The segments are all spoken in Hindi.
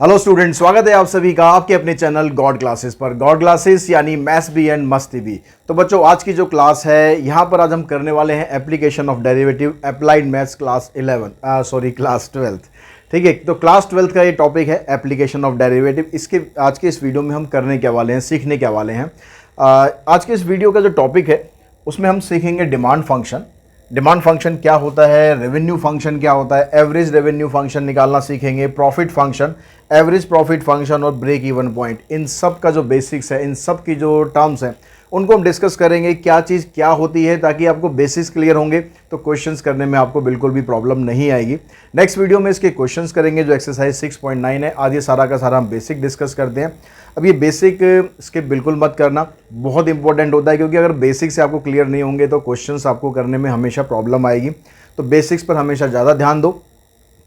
हेलो स्टूडेंट, स्वागत है आप सभी का आपके अपने चैनल गॉड क्लासेस पर। गॉड क्लासेस यानी मैथ्स भी एंड मस्ती भी। तो बच्चों, आज की जो क्लास है यहाँ पर आज हम करने वाले हैं application of derivative applied maths class 12th। ठीक है, तो क्लास 12th का ये टॉपिक है एप्लीकेशन ऑफ डेरिवेटिव। इसके आज के इस वीडियो में हम करने क्या वाले हैं, सीखने क्या वाले हैं। आज के इस वीडियो का जो टॉपिक है उसमें हम सीखेंगे डिमांड फंक्शन। डिमांड फंक्शन क्या होता है, रेवेन्यू फंक्शन क्या होता है, एवरेज रेवेन्यू फंक्शन निकालना सीखेंगे, profit function, average profit function और ब्रेक इवन पॉइंट। इन सब का जो बेसिक्स है, इन सब की जो टर्म्स हैं उनको हम डिस्कस करेंगे, क्या चीज़ क्या होती है, ताकि आपको बेसिक्स क्लियर होंगे तो क्वेश्चंस करने में आपको बिल्कुल भी प्रॉब्लम नहीं आएगी। नेक्स्ट वीडियो में इसके क्वेश्चंस करेंगे जो एक्सरसाइज 6.9 है। आज ये सारा का सारा हम बेसिक डिस्कस करते हैं। अब ये बेसिक स्किप बिल्कुल मत करना, बहुत इंपॉर्टेंट होता है, क्योंकि अगर बेसिक से आपको क्लियर नहीं होंगे तो क्वेश्चंस आपको करने में हमेशा प्रॉब्लम आएगी। तो बेसिक्स पर हमेशा ज़्यादा ध्यान दो।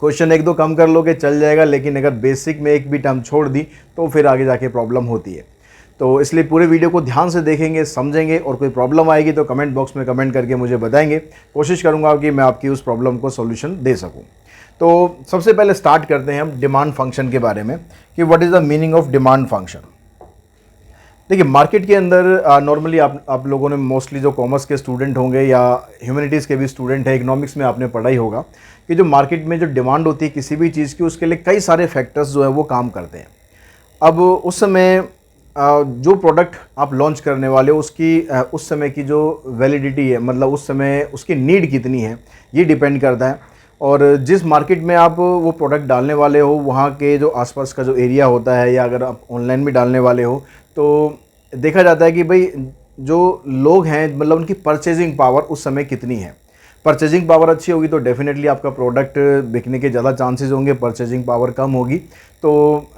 क्वेश्चन एक दो कम कर लोगे चल जाएगा, लेकिन अगर बेसिक में एक भी टर्म छोड़ दी तो फिर आगे जाके प्रॉब्लम होती है। तो इसलिए पूरे वीडियो को ध्यान से देखेंगे, समझेंगे, और कोई प्रॉब्लम आएगी तो कमेंट बॉक्स में कमेंट करके मुझे बताएंगे। कोशिश करूंगा कि मैं आपकी उस प्रॉब्लम को सॉल्यूशन दे सकूं। तो सबसे पहले स्टार्ट करते हैं हम डिमांड फंक्शन के बारे में कि what is the meaning of demand function. देखिए, मार्केट के अंदर नॉर्मली आप लोगों ने मोस्टली जो कॉमर्स के स्टूडेंट होंगे या ह्यूमैनिटीज़ के भी स्टूडेंट है, इकोनॉमिक्स में आपने पढ़ा ही होगा कि जो मार्केट में जो डिमांड होती है किसी भी चीज़ की, उसके लिए कई सारे फैक्टर्स जो है वो काम करते हैं। अब उस समय जो प्रोडक्ट आप लॉन्च करने वाले हो उसकी उस समय की जो वैलिडिटी है, मतलब उस समय उसकी नीड कितनी है, ये डिपेंड करता है। और जिस मार्केट में आप वो प्रोडक्ट डालने वाले हो वहाँ के जो आसपास का जो एरिया होता है, या अगर आप ऑनलाइन भी डालने वाले हो तो देखा जाता है कि भाई जो लोग हैं, मतलब उनकी परचेजिंग पावर उस समय कितनी है। परचेजिंग पावर अच्छी होगी तो डेफिनेटली आपका प्रोडक्ट बिकने के ज़्यादा चांसेस होंगे। परचेजिंग पावर कम होगी तो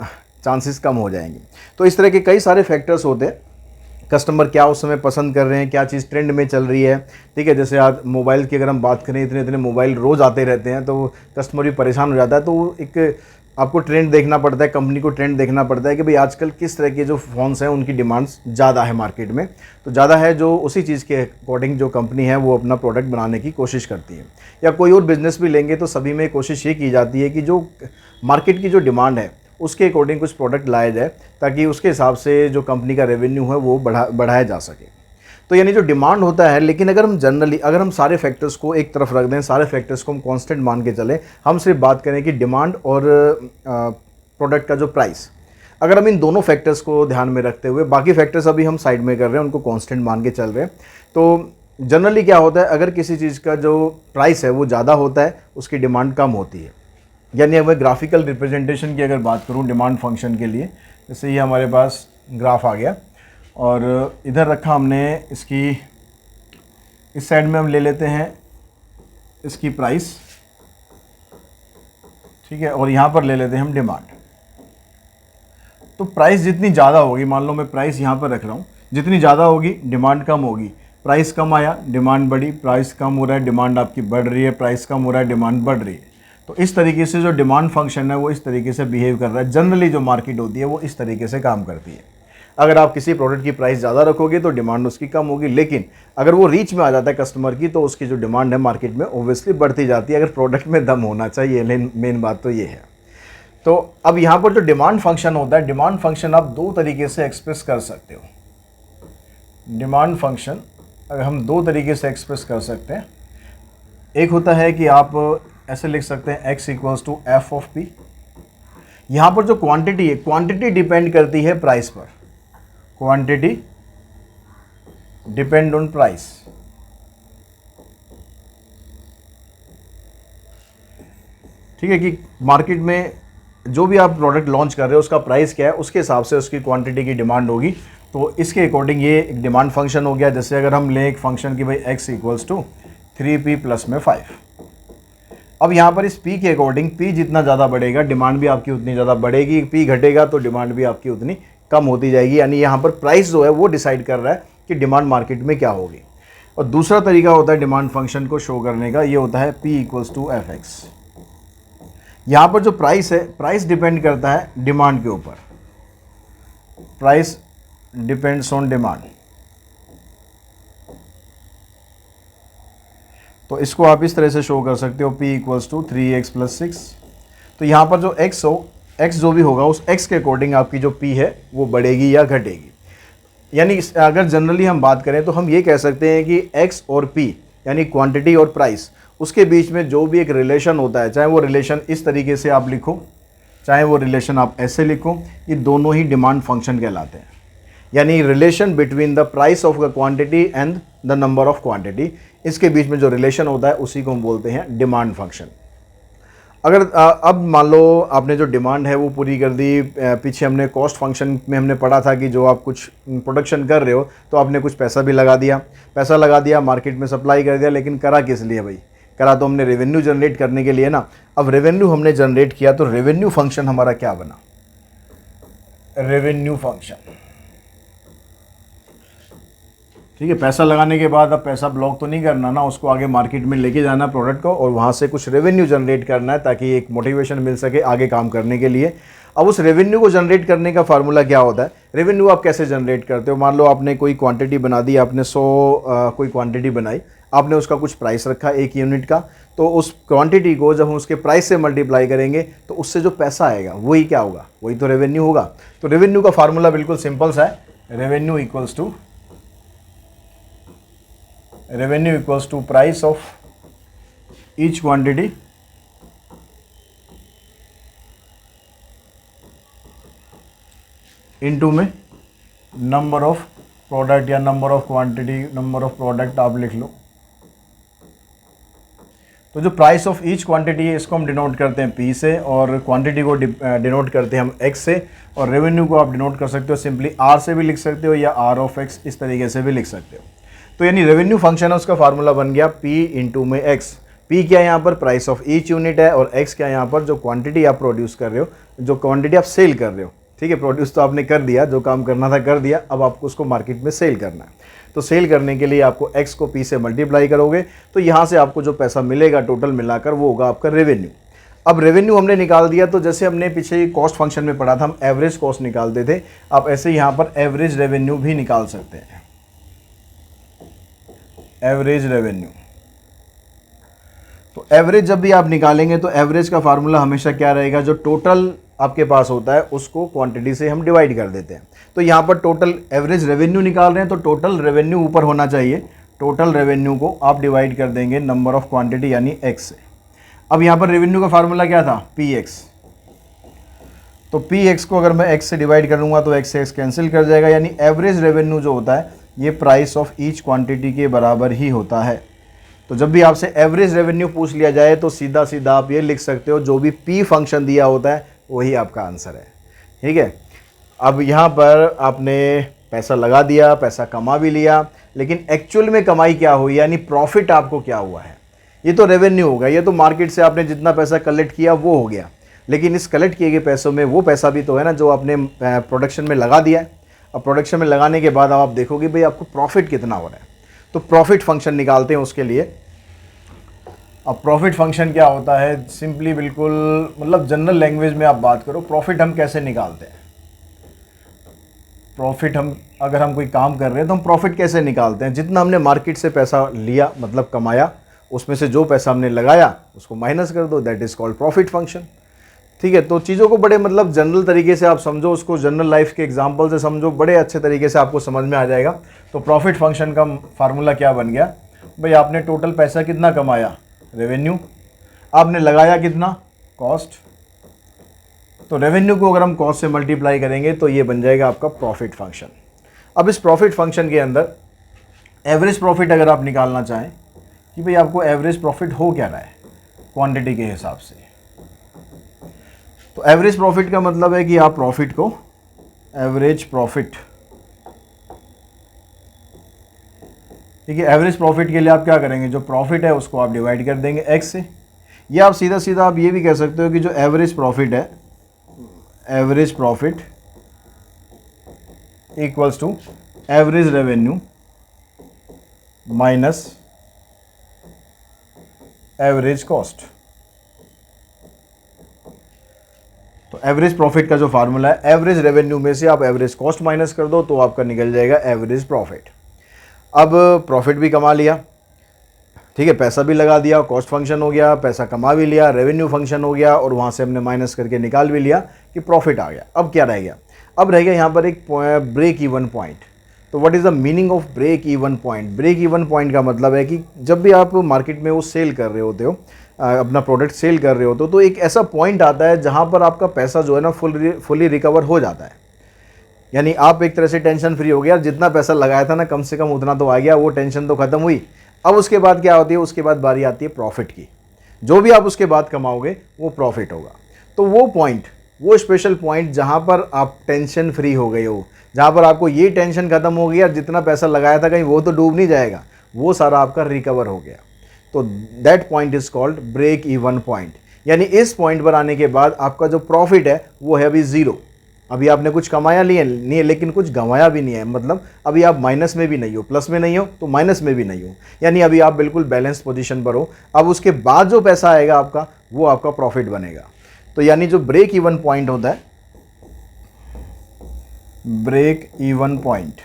चांसेस कम हो जाएंगे। तो इस तरह के कई सारे फैक्टर्स होते हैं। कस्टमर क्या उस समय पसंद कर रहे हैं, क्या चीज़ ट्रेंड में चल रही है। ठीक है, जैसे आज मोबाइल की अगर हम बात करें, इतने इतने मोबाइल रोज़ आते रहते हैं तो कस्टमर भी परेशान हो जाता है। तो एक आपको ट्रेंड देखना पड़ता है, कंपनी को ट्रेंड देखना पड़ता है कि भाई आजकल किस तरह के जो फ़ोन्स हैं उनकी डिमांड्स ज़्यादा है मार्केट में। तो ज़्यादा है जो उसी चीज़ के अकॉर्डिंग जो कंपनी है वो अपना प्रोडक्ट बनाने की कोशिश करती है। या कोई और बिज़नेस भी लेंगे तो सभी में कोशिश ये की जाती है कि जो मार्केट की जो डिमांड है उसके अकॉर्डिंग कुछ प्रोडक्ट लाया जाए, ताकि उसके हिसाब से जो कंपनी का रेवेन्यू है वो बढ़ाया जा सके। तो यानी जो डिमांड होता है, लेकिन अगर हम जनरली अगर हम सारे फैक्टर्स को एक तरफ रख दें, सारे फैक्टर्स को हम कांस्टेंट मान के चलें, हम सिर्फ बात करें कि डिमांड और प्रोडक्ट का जो प्राइस, अगर हम इन दोनों फैक्टर्स को ध्यान में रखते हुए, बाकी फैक्टर्स अभी हम साइड में कर रहे हैं, उनको कांस्टेंट मान के चल रहे हैं, तो जनरली क्या होता है, अगर किसी चीज़ का जो प्राइस है वो ज़्यादा होता है, उसकी डिमांड कम होती है। यानी अगर ग्राफिकल रिप्रेजेंटेशन की अगर बात करूं डिमांड फंक्शन के लिए, जैसे ये हमारे पास ग्राफ आ गया और इधर रखा हमने इसकी, इस साइड में हम ले लेते हैं इसकी प्राइस, ठीक है, और यहाँ पर ले लेते हैं हम डिमांड। तो प्राइस जितनी ज़्यादा होगी, मान लो मैं प्राइस यहाँ पर रख रहा हूँ, जितनी ज़्यादा होगी डिमांड कम होगी। प्राइस कम आया, डिमांड बढ़ी, प्राइस कम हो रहा है, डिमांड आपकी बढ़ रही है, प्राइस कम हो रहा है, डिमांड बढ़ रही है। तो इस तरीके से जो डिमांड फंक्शन है वो इस तरीके से बिहेव कर रहा है। जनरली जो मार्केट होती है वो इस तरीके से काम करती है। अगर आप किसी प्रोडक्ट की प्राइस ज़्यादा रखोगे तो डिमांड उसकी कम होगी, लेकिन अगर वो रीच में आ जाता है कस्टमर की तो उसकी जो डिमांड है मार्केट में ओब्वियसली बढ़ती जाती है। अगर प्रोडक्ट में दम होना चाहिए, मेन बात तो ये है। तो अब यहाँ पर जो डिमांड फंक्शन होता है, डिमांड फंक्शन आप दो तरीके से एक्सप्रेस कर सकते हो। डिमांड फंक्शन अगर हम दो तरीके से एक्सप्रेस कर सकते हैं, एक होता है कि आप ऐसे लिख सकते हैं x equals to F of P. यहाँ पर जो क्वांटिटी है, क्वांटिटी डिपेंड करती है प्राइस पर, क्वांटिटी डिपेंड ऑन प्राइस। ठीक है, कि मार्केट में जो भी आप प्रोडक्ट लॉन्च कर रहे हो उसका प्राइस क्या है, उसके हिसाब से उसकी क्वांटिटी की डिमांड होगी। तो इसके अकॉर्डिंग ये एक डिमांड फंक्शन हो गया। जैसे अगर हम लें एक फंक्शन की भाई x equals to 3p plus में 5। अब यहाँ पर इस P के अकॉर्डिंग P जितना ज़्यादा बढ़ेगा डिमांड भी आपकी उतनी ज़्यादा बढ़ेगी, P घटेगा तो डिमांड भी आपकी उतनी कम होती जाएगी। यानी यहाँ पर प्राइस जो है वो डिसाइड कर रहा है कि डिमांड मार्केट में क्या होगी। और दूसरा तरीका होता है डिमांड फंक्शन को शो करने का, ये होता है P equals to F X. यहाँ पर जो प्राइस है, प्राइस डिपेंड करता है डिमांड के ऊपर, प्राइस डिपेंड्स ऑन डिमांड। तो इसको आप इस तरह से शो कर सकते हो, P equals to 3x plus 6। तो यहाँ पर जो x हो x जो भी होगा उस x के अकॉर्डिंग आपकी जो p है वो बढ़ेगी या घटेगी। यानी अगर जनरली हम बात करें तो हम ये कह सकते हैं कि x और p यानी क्वांटिटी और प्राइस, उसके बीच में जो भी एक रिलेशन होता है, चाहे वो रिलेशन इस तरीके से आप लिखो, चाहे वो रिलेशन आप ऐसे लिखो, ये दोनों ही डिमांड फंक्शन कहलाते हैं। यानी relation between the price of the quantity and the number of quantity, इसके बीच में जो रिलेशन होता है उसी को हम बोलते हैं डिमांड फंक्शन। अगर अब मान लो आपने जो डिमांड है वो पूरी कर दी, पीछे हमने कॉस्ट फंक्शन में हमने पढ़ा था कि जो आप कुछ प्रोडक्शन कर रहे हो तो आपने कुछ पैसा भी लगा दिया, मार्केट में सप्लाई कर दिया, लेकिन करा किस लिए भाई? करा तो हमने रेवेन्यू जनरेट करने के लिए ना। अब रेवेन्यू हमने जनरेट किया तो रेवेन्यू फंक्शन हमारा क्या बना? रेवेन्यू फंक्शन, ठीक है। पैसा लगाने के बाद अब पैसा ब्लॉक तो नहीं करना ना, उसको आगे मार्केट में लेके जाना प्रोडक्ट को, और वहाँ से कुछ रेवेन्यू जनरेट करना है ताकि एक मोटिवेशन मिल सके आगे काम करने के लिए। अब उस रेवेन्यू को जनरेट करने का फार्मूला क्या होता है? रेवेन्यू आप कैसे जनरेट करते हो? मान लो आपने कोई क्वांटिटी बना दी, आपने 100 कोई क्वांटिटी बनाई, आपने उसका कुछ प्राइस रखा 1 यूनिट का, तो उस क्वांटिटी को जब हम उसके प्राइस से मल्टीप्लाई करेंगे तो उससे जो पैसा आएगा वही क्या होगा? वही तो रेवेन्यू होगा। तो रेवेन्यू का फार्मूला बिल्कुल सिंपल सा है, revenue equals to price of each quantity into में नंबर ऑफ प्रोडक्ट या number of quantity, number of product आप लिख लो। तो जो प्राइस ऑफ ईच क्वांटिटी है इसको हम डिनोट करते हैं P से, और क्वांटिटी को डिनोट करते हैं हम X से, और रेवेन्यू को आप डिनोट कर सकते हो सिंपली R से भी लिख सकते हो या R ऑफ X, इस तरीके से भी लिख सकते हो। तो यानी रेवेन्यू फंक्शन है, उसका फार्मूला बन गया P इंटू में X। P क्या है यहाँ पर? प्राइस ऑफ ईच यूनिट है, और X क्या है यहाँ पर? जो क्वांटिटी आप प्रोड्यूस कर रहे हो, जो क्वांटिटी आप सेल कर रहे हो, ठीक है। प्रोड्यूस तो आपने कर दिया, जो काम करना था कर दिया, अब आपको उसको मार्केट में सेल करना है। तो सेल करने के लिए आपको X को P से मल्टीप्लाई करोगे तो यहाँ से आपको जो पैसा मिलेगा टोटल मिलाकर वो होगा आपका रेवेन्यू। अब रेवेन्यू हमने निकाल दिया, तो जैसे हमने पीछे कॉस्ट फंक्शन में पढ़ा था हम एवरेज कॉस्ट निकालते थे, आप ऐसे यहाँ पर एवरेज रेवेन्यू भी निकाल सकते हैं। एवरेज रेवेन्यू, तो एवरेज जब भी आप निकालेंगे तो एवरेज का फार्मूला हमेशा क्या रहेगा? जो टोटल आपके पास होता है उसको क्वांटिटी से हम डिवाइड कर देते हैं। तो यहाँ पर टोटल एवरेज रेवेन्यू निकाल रहे हैं तो टोटल रेवेन्यू ऊपर होना चाहिए। टोटल रेवेन्यू को आप डिवाइड कर देंगे नंबर ऑफ क्वांटिटी यानी X से। अब यहाँ पर रेवेन्यू का फार्मूला क्या था? PX। तो PX को अगर मैं X से डिवाइड करूँगा तो X से X कैंसिल कर जाएगा, यानी एवरेज रेवेन्यू जो होता है ये प्राइस ऑफ ईच क्वांटिटी के बराबर ही होता है। तो जब भी आपसे एवरेज रेवेन्यू पूछ लिया जाए तो सीधा सीधा आप ये लिख सकते हो, जो भी P फंक्शन दिया होता है वही आपका आंसर है, ठीक है। अब यहाँ पर आपने पैसा लगा दिया, पैसा कमा भी लिया, लेकिन एक्चुअल में कमाई क्या हुई, यानी प्रॉफिट आपको क्या हुआ है? ये तो रेवेन्यू होगा, ये तो मार्केट से आपने जितना पैसा कलेक्ट किया वो हो गया, लेकिन इस कलेक्ट किए गए पैसों में वो पैसा भी तो है ना जो आपने प्रोडक्शन में लगा दिया है। अब प्रोडक्शन में लगाने के बाद आप देखोगे भाई आपको प्रॉफिट कितना हो रहा है, तो प्रॉफिट फंक्शन निकालते हैं उसके लिए। अब प्रॉफिट फंक्शन क्या होता है? सिंपली बिल्कुल मतलब जनरल लैंग्वेज में आप बात करो, प्रॉफिट हम कैसे निकालते हैं? प्रॉफिट अगर हम कोई काम कर रहे हैं तो हम प्रॉफिट कैसे निकालते हैं? जितना हमने मार्केट से पैसा लिया मतलब कमाया, उसमें से जो पैसा हमने लगाया उसको माइनस कर दो, that is called profit function, ठीक है। तो चीज़ों को बड़े मतलब जनरल तरीके से आप समझो, उसको जनरल लाइफ के एग्जांपल से समझो, बड़े अच्छे तरीके से आपको समझ में आ जाएगा। तो प्रॉफिट फंक्शन का फार्मूला क्या बन गया भाई? आपने टोटल पैसा कितना कमाया? रेवेन्यू। आपने लगाया कितना? कॉस्ट। तो रेवेन्यू को अगर हम कॉस्ट से मल्टीप्लाई करेंगे तो ये बन जाएगा आपका प्रॉफिट फंक्शन। अब इस प्रॉफिट फंक्शन के अंदर एवरेज प्रॉफिट अगर आप निकालना चाहें कि भाई आपको एवरेज प्रॉफिट हो क्या रहा है क्वांटिटी के हिसाब से, तो एवरेज प्रॉफिट का मतलब है कि आप प्रॉफिट को एवरेज प्रॉफिट, ठीक है, एवरेज प्रॉफिट के लिए आप क्या करेंगे? जो प्रॉफिट है उसको आप डिवाइड कर देंगे X से, या आप सीधा सीधा आप ये भी कह सकते हो कि जो एवरेज प्रॉफिट है, average profit equals to average revenue minus average cost. तो एवरेज प्रॉफिट का जो फार्मूला है, एवरेज रेवेन्यू में से आप एवरेज कॉस्ट माइनस कर दो तो आपका निकल जाएगा एवरेज प्रॉफिट। अब प्रॉफिट भी कमा लिया, ठीक है, पैसा भी लगा दिया, कॉस्ट फंक्शन हो गया, पैसा कमा भी लिया, रेवेन्यू फंक्शन हो गया, और वहाँ से हमने माइनस करके निकाल भी लिया कि प्रॉफिट आ गया। अब क्या रह गया? अब रह गया यहाँ पर एक ब्रेक इवन पॉइंट। तो what is the meaning of break even point? Break even point का मतलब है कि जब भी आप मार्केट में वो सेल कर रहे होते हो, अपना प्रोडक्ट सेल कर रहे होते हो, तो एक ऐसा पॉइंट आता है जहाँ पर आपका पैसा जो है ना फुली रिकवर हो जाता है। यानी आप एक तरह से टेंशन फ्री हो गया, जितना पैसा लगाया था ना कम से कम उतना तो आ गया, वो टेंशन तो खत्म हुई। अब उसके बाद क्या होती है? उसके बाद बारी आती है प्रॉफिट की। जो भी आप उसके बाद कमाओगे वो प्रॉफिट होगा। तो वो पॉइंट, वो स्पेशल पॉइंट जहाँ पर आप टेंशन फ्री हो गए हो, जहाँ पर आपको ये टेंशन खत्म हो गया, जितना पैसा लगाया था कहीं वो तो डूब नहीं जाएगा, वो सारा आपका रिकवर हो गया, तो that point is called break even point. यानी इस पॉइंट पर आने के बाद आपका जो प्रॉफिट है वो है अभी ज़ीरो। अभी आपने कुछ कमाया नहीं है, लेकिन कुछ गंवाया भी नहीं है, मतलब अभी आप माइनस में भी नहीं हो, प्लस में नहीं हो तो माइनस में भी नहीं हो, यानी अभी आप बिल्कुल बैलेंस पोजीशन पर हो। अब उसके बाद जो पैसा आएगा आपका, वो आपका प्रॉफिट बनेगा। तो यानी जो ब्रेक इवन पॉइंट होता है, ब्रेक इवन पॉइंट,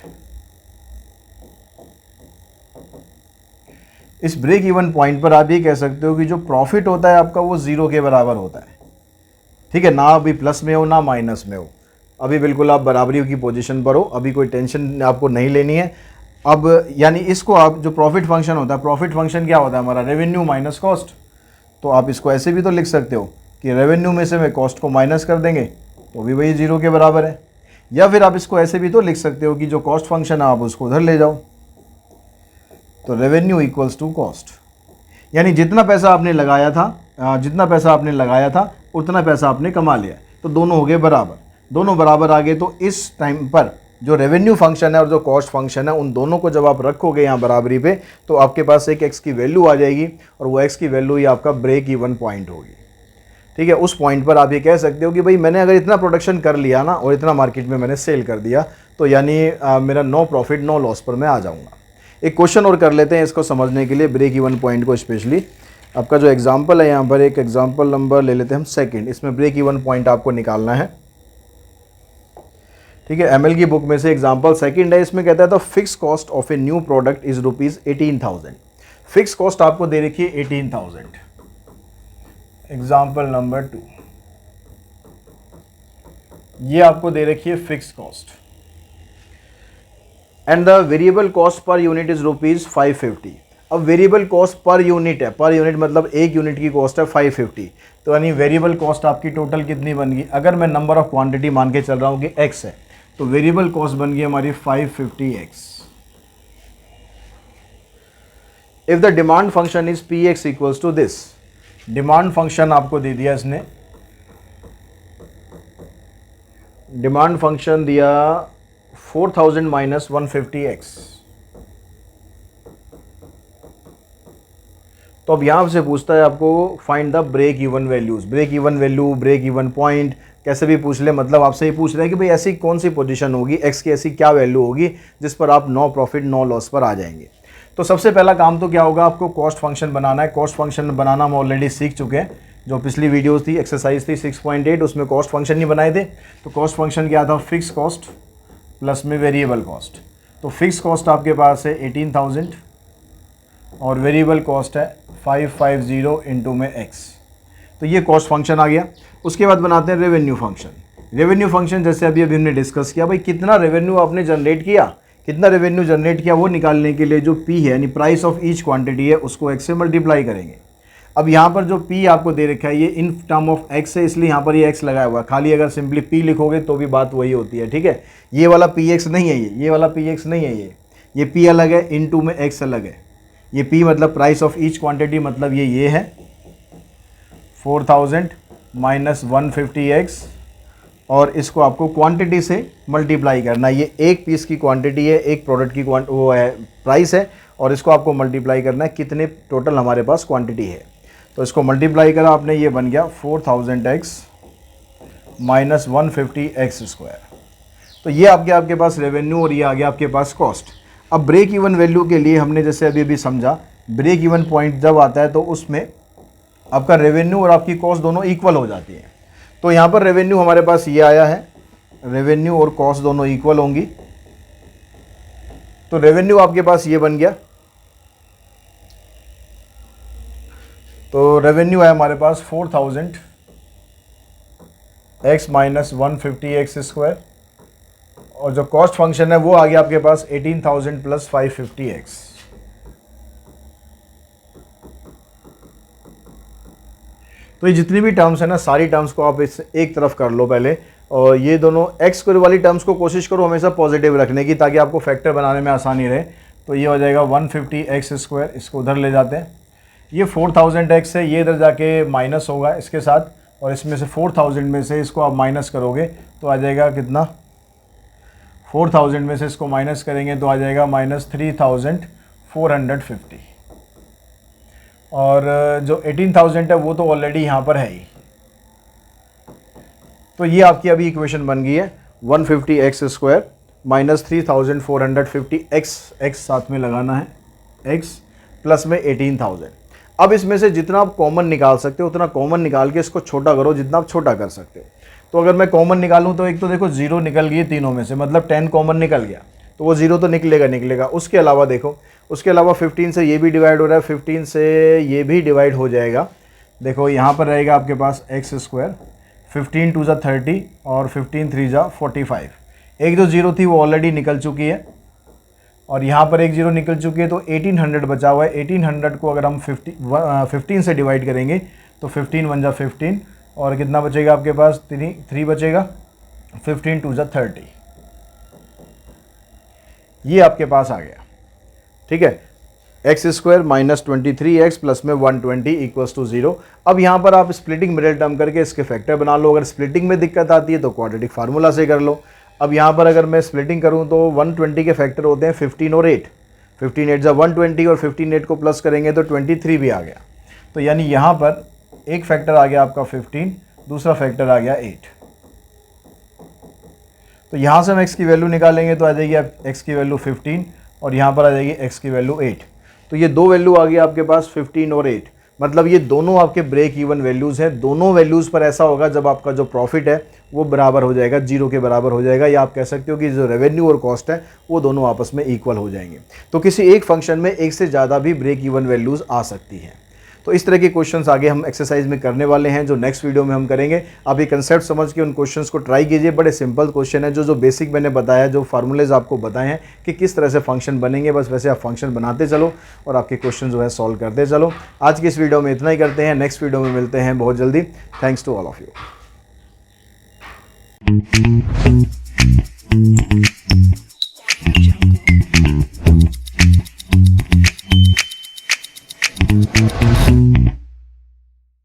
इस ब्रेक इवन पॉइंट पर आप ये कह सकते हो कि जो प्रॉफिट होता है आपका वो ज़ीरो के बराबर होता है। ठीक है, ना अभी प्लस में हो ना माइनस में हो, अभी बिल्कुल आप बराबरी की पोजीशन पर हो, अभी कोई टेंशन आपको नहीं लेनी है। अब यानी इसको आप, जो प्रॉफिट फंक्शन होता है, प्रॉफिट फंक्शन क्या होता है हमारा? Revenue minus cost. तो आप इसको ऐसे भी तो लिख सकते हो कि रेवेन्यू में से मैं कॉस्ट को माइनस कर देंगे तो भी वही ज़ीरो के बराबर है। या फिर आप इसको ऐसे भी तो लिख सकते हो कि जो कॉस्ट फंक्शन है आप उसको उधर ले जाओ, तो रेवेन्यू इक्वल्स टू कॉस्ट। यानी जितना पैसा आपने लगाया था उतना पैसा आपने कमा लिया, तो दोनों हो गए बराबर। दोनों बराबर आ गए, तो इस टाइम पर जो रेवेन्यू फंक्शन है और जो कॉस्ट फंक्शन है, उन दोनों को जब आप रखोगे यहाँ बराबरी पे, तो आपके पास एक एक्स की वैल्यू आ जाएगी, और वो एक्स की वैल्यू ही आपका ब्रेक इवन पॉइंट होगी। ठीक है, उस पॉइंट पर आप ये कह सकते हो कि भाई मैंने अगर इतना प्रोडक्शन कर लिया ना और इतना मार्केट में मैंने सेल कर दिया, तो यानी मेरा नो प्रॉफिट नो लॉस पर मैं आ जाऊँगा। एक क्वेश्चन और कर लेते हैं इसको समझने के लिए, ब्रेक इवन पॉइंट को स्पेशली। आपका जो एग्जांपल है यहाँ पर, एक एग्जांपल नंबर ले लेते हैं हम सेकंड, इसमें ब्रेक इवन पॉइंट आपको निकालना है। ठीक है, एमएल की बुक में से एग्जांपल सेकंड है, इसमें कहता है the fix cost of a new product is ₹18,000। Fix cost आपको दे रखी है 18,000। एग्जांपल नंबर 2, ये आपको दे रखी है fix cost, and the variable cost per unit is ₹550। अब वेरिएबल कॉस्ट पर यूनिट है, पर यूनिट मतलब एक यूनिट की कॉस्ट है 550, तो यानी वेरिएबल कॉस्ट आपकी टोटल कितनी बन गई? अगर मैं नंबर ऑफ क्वांटिटी मान के चल रहा हूँ कि x है, तो वेरिएबल कॉस्ट बन गई हमारी 550x। If the demand function is px equals to this, demand function आपको दे दिया इसने, डिमांड फंक्शन दिया 4000 माइनस 150x। तो अब यहां से पूछता है आपको find the break even values, break even value, break even point, कैसे भी पूछ ले, मतलब आपसे ये पूछ रहा है कि भाई ऐसी कौन सी पोजीशन होगी, x की ऐसी क्या वैल्यू होगी जिस पर आप नो प्रॉफिट नो लॉस पर आ जाएंगे। तो सबसे पहला काम तो क्या होगा, आपको कॉस्ट फंक्शन बनाना है। कॉस्ट फंक्शन बनाना हम ऑलरेडी सीख चुके हैं, जो पिछली वीडियोस थी, एक्सरसाइज थी 6.8, उसमें कॉस्ट फंक्शन ही बनाए थे। तो कॉस्ट फंक्शन क्या था? फिक्स कॉस्ट प्लस में वेरिएबल कॉस्ट। तो फिक्स कॉस्ट आपके पास है 18,000 और वेरिएबल कॉस्ट है 550 इंटू में x। तो ये कॉस्ट फंक्शन आ गया। उसके बाद बनाते हैं रेवेन्यू फंक्शन। रेवेन्यू फंक्शन जैसे अभी हमने डिस्कस किया, भाई कितना रेवेन्यू आपने जनरेट किया, कितना रेवेन्यू जनरेट किया, वो निकालने के लिए जो P है यानी प्राइस ऑफ ईच क्वांटिटी है, उसको x से मल्टीप्लाई करेंगे। अब यहाँ पर जो P आपको दे रखा है ये इन टर्म ऑफ x है, इसलिए यहाँ पर ये x लगाया हुआ है। खाली अगर सिंपली P लिखोगे तो भी बात वही होती है। ठीक है, ये वाला px नहीं है, ये वाला px नहीं है, ये P अलग है, इनटू में x अलग है। ये P मतलब प्राइस ऑफ ईच क्वांटिटी, मतलब ये है 4000 माइनस 150x, और इसको आपको क्वांटिटी से मल्टीप्लाई करना है। ये एक पीस की क्वांटिटी है, एक प्रोडक्ट की वो है प्राइस है, और इसको आपको मल्टीप्लाई करना है कितने टोटल हमारे पास क्वांटिटी है। तो इसको मल्टीप्लाई करा आपने, ये बन गया 4000x माइनस 150x स्क्वायर। तो ये आपके पास रेवेन्यू और ये आ गया आपके पास कॉस्ट। अब ब्रेक इवन वैल्यू के लिए हमने जैसे अभी समझा, ब्रेक इवन पॉइंट जब आता है तो उसमें आपका रेवेन्यू और आपकी कॉस्ट दोनों इक्वल हो जाती है। तो यहाँ पर रेवेन्यू हमारे पास ये आया है, रेवेन्यू और कॉस्ट दोनों इक्वल होंगी। तो रेवेन्यू आपके पास ये बन गया, तो रेवेन्यू है हमारे पास 4000 x माइनस 150x², और जो कॉस्ट फंक्शन है वो आ गया आपके पास 18,000 प्लस 550x। तो ये जितनी भी टर्म्स है ना, सारी टर्म्स को आप इस एक तरफ कर लो पहले, और ये दोनों एक्स स्क्वायर वाली टर्म्स को कोशिश करो हमेशा पॉजिटिव रखने की, ताकि आपको फैक्टर बनाने में आसानी रहे। तो ये हो जाएगा 150x², इसको उधर ले जाते हैं। ये 4000x है, ये इधर जाके माइनस होगा इसके साथ, और इसमें से 4000 में से इसको आप माइनस करोगे तो आ जाएगा कितना, 4000 में से इसको माइनस करेंगे तो आ जाएगा -3450। और जो 18,000 है वो तो ऑलरेडी यहाँ पर है ही। तो ये आपकी अभी इक्वेशन बन गई है 150x² माइनस 3450x, x साथ में लगाना है, x प्लस में 18,000। अब इसमें से जितना आप कॉमन निकाल सकते हो उतना कॉमन निकाल के इसको छोटा करो, जितना आप छोटा कर सकते हो। तो अगर मैं कॉमन निकालूं तो एक तो देखो 0 निकल गई तीनों में से, मतलब 10 कॉमन निकल गया, तो वो 0 तो निकलेगा। उसके अलावा देखो, उसके अलावा 15 से ये भी डिवाइड हो रहा है, 15 से ये भी डिवाइड हो जाएगा। देखो यहाँ पर रहेगा आपके पास x², 15 2 ज़ा 30 और 15 3 ज़ा 45। एक जो 0 थी वो ऑलरेडी निकल चुकी है, और यहाँ पर एक 0 निकल चुकी है, तो 1800 बचा हुआ है। 1800 को अगर हम 15 से डिवाइड करेंगे तो 15 1 ज़ा 15, और कितना बचेगा आपके पास, 3 बचेगा, 15 2 ज़ा 30। ये आपके पास आ गया, ठीक है। x² माइनस 23x प्लस में 120 इक्वल्स टू 0। अब यहाँ पर आप स्प्लिटिंग मिडिल टर्म करके इसके फैक्टर बना लो। अगर स्प्लिटिंग में दिक्कत आती है तो क्वाड्रेटिक फार्मूला से कर लो। अब यहाँ पर अगर मैं स्प्लिटिंग करूँ तो 120 के फैक्टर होते हैं 15 और 8, 15 8 ज़ा 120, और 15 8 को प्लस करेंगे तो 23 भी आ गया। तो यानी यहाँ पर एक फैक्टर आ गया आपका 15, दूसरा फैक्टर आ गया 8। तो यहाँ से हम x की वैल्यू निकालेंगे तो आ जाएगी x की वैल्यू 15, और यहाँ पर आ जाएगी x की वैल्यू 8। तो ये दो वैल्यू आ गई आपके पास 15 और 8, मतलब ये दोनों आपके ब्रेक इवन वैल्यूज़ हैं। दोनों वैल्यूज़ पर ऐसा होगा जब आपका जो प्रॉफिट है वो बराबर हो जाएगा, 0 के बराबर हो जाएगा, या आप कह सकते हो कि जो रेवेन्यू और कॉस्ट है वो दोनों आपस में इक्वल हो जाएंगे। तो किसी एक फंक्शन में एक से ज़्यादा भी ब्रेक इवन वैल्यूज़ आ सकती हैं। तो इस तरह के क्वेश्चंस आगे हम एक्सरसाइज में करने वाले हैं, जो नेक्स्ट वीडियो में हम करेंगे। आप ये कंसेप्ट समझ के उन क्वेश्चंस को ट्राई कीजिए। बड़े सिंपल क्वेश्चन है, जो बेसिक मैंने बताया, जो फार्मूलेज आपको बताए हैं कि किस तरह से फंक्शन बनेंगे, बस वैसे आप फंक्शन बनाते चलो और आपके क्वेश्चन जो है सॉल्व करते चलो। आज की इस वीडियो में इतना ही करते हैं, नेक्स्ट वीडियो में मिलते हैं बहुत जल्दी। Thanks to all of you.